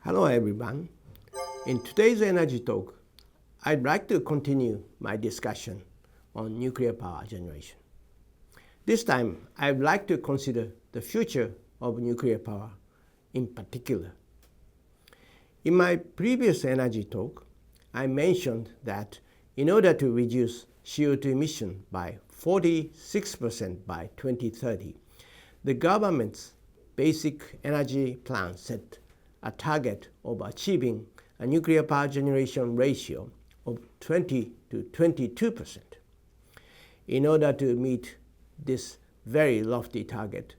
Hello everyone. In today's energy talk, I'd like to continue my discussion on nuclear power generation. This time, I'd like to consider the future of nuclear power in particular. In my previous energy talk, I mentioned that in order to reduce CO2 emission by 46% by 2030, the government's basic energy plan set a target of achieving a nuclear power generation ratio of 20 to 22%. In order to meet this very lofty target,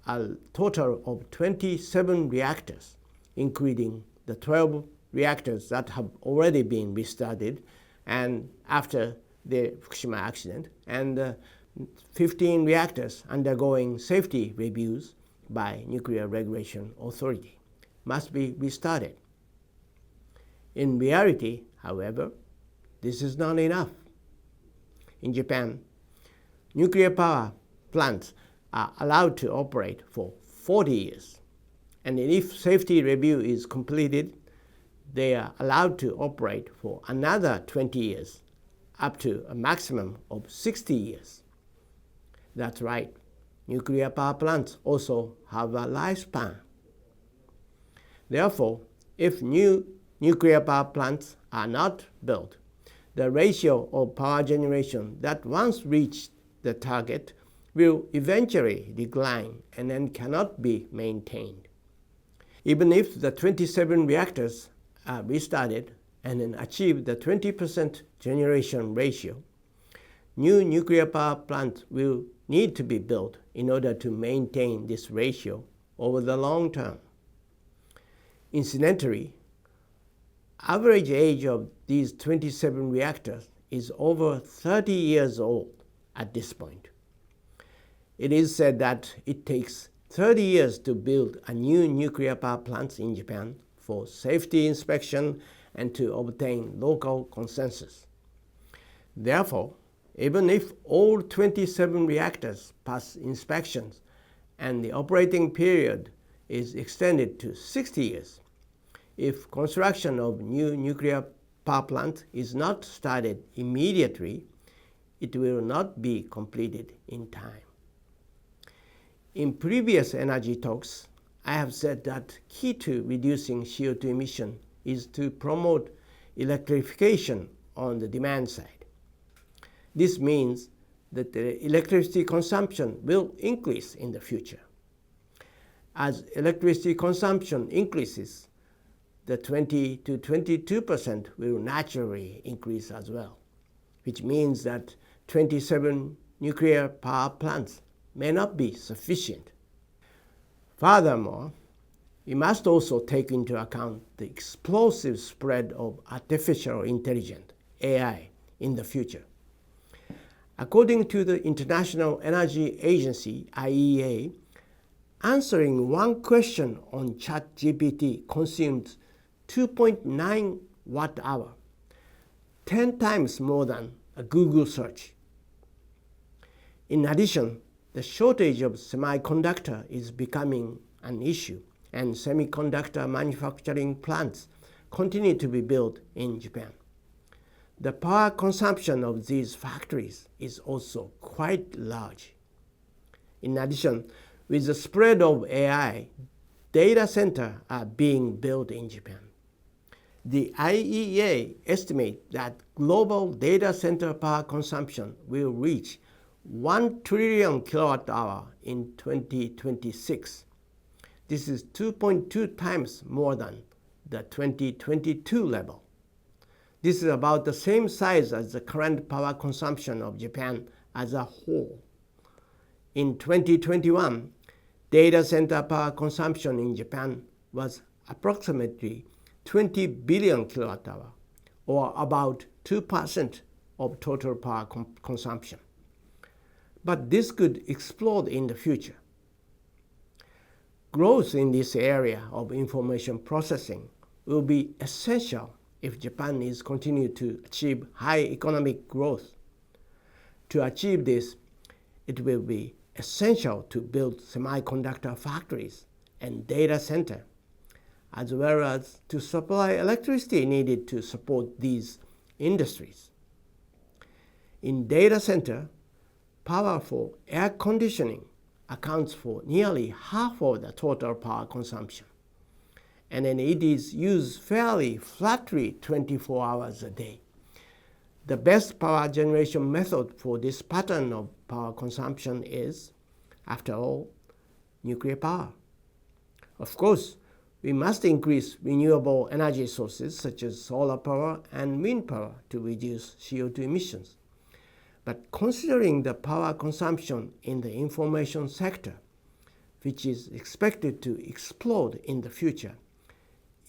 a total of 27 reactors, including the 12 reactors that have already been restarted and after the Fukushima accident, and 15 reactors undergoing safety reviews by Nuclear Regulation Authority, must be restarted. In reality, however, this is not enough. In Japan, nuclear power plants are allowed to operate for 40 years, and if safety review is completed, they are allowed to operate for another 20 years, up to a maximum of 60 years. That's right, nuclear power plants also have a lifespan. Therefore, if new nuclear power plants are not built, the ratio of power generation that once reached the target will eventually decline and then cannot be maintained. Even if the 27 reactors are restarted and then achieve the 20% generation ratio, new nuclear power plants will need to be built in order to maintain this ratio over the long term. Incidentally, average age of these 27 reactors is over 30 years old at this point. It is said that it takes 30 years to build a new nuclear power plant in Japan for safety inspection and to obtain local consensus. Therefore, even if all 27 reactors pass inspections and the operating period is extended to 60 years, if construction of new nuclear power plant is not started immediately, it will not be completed in time. In previous energy talks, I have said that key to reducing CO2 emission is to promote electrification on the demand side. This means that the electricity consumption will increase in the future. As electricity consumption increases, the 20 to 22% will naturally increase as well, which means that 27 nuclear power plants may not be sufficient. Furthermore, we must also take into account the explosive spread of artificial intelligence, AI, in the future. According to the International Energy Agency, IEA, answering one question on ChatGPT consumes 2.9 watt-hour, 10 times more than a Google search. In addition, the shortage of semiconductor is becoming an issue, and semiconductor manufacturing plants continue to be built in Japan. The power consumption of these factories is also quite large. In addition, with the spread of AI, data centers are being built in Japan. The IEA estimates that global data center power consumption will reach 1 trillion kilowatt-hour in 2026. This is 2.2 times more than the 2022 level. This is about the same size as the current power consumption of Japan as a whole. In 2021, data center power consumption in Japan was approximately 20 billion kilowatt-hour, or about 2% of total power consumption. But this could explode in the future. Growth in this area of information processing will be essential if Japan is continued to achieve high economic growth. To achieve this, it will be essential to build semiconductor factories and data centers, as well as to supply electricity needed to support these industries. In data center, power for air conditioning accounts for nearly half of the total power consumption, and then it is used fairly flatly 24 hours a day. The best power generation method for this pattern of power consumption is, after all, nuclear power. Of course, we must increase renewable energy sources such as solar power and wind power to reduce CO2 emissions. But considering the power consumption in the information sector, which is expected to explode in the future,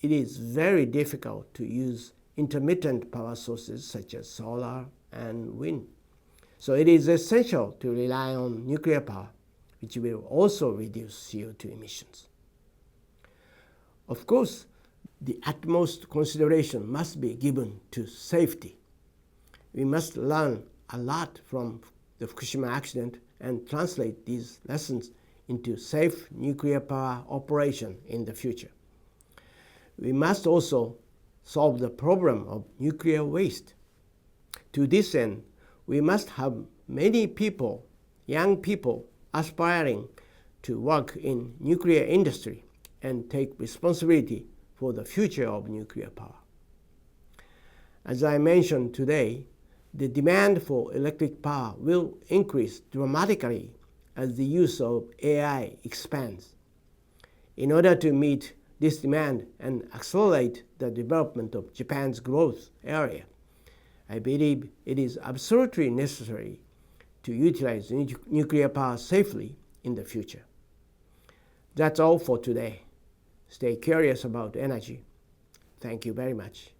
it is very difficult to use intermittent power sources such as solar and wind. So it is essential to rely on nuclear power, which will also reduce CO2 emissions. Of course, the utmost consideration must be given to safety. We must learn a lot from the Fukushima accident and translate these lessons into safe nuclear power operation in the future. We must also solve the problem of nuclear waste. To this end, we must have many people, young people, aspiring to work in nuclear industry and take responsibility for the future of nuclear power. As I mentioned today, the demand for electric power will increase dramatically as the use of AI expands. In order to meet this demand and accelerate the development of Japan's growth area, I believe it is absolutely necessary to utilize nuclear power safely in the future. That's all for today. Stay curious about energy. Thank you very much.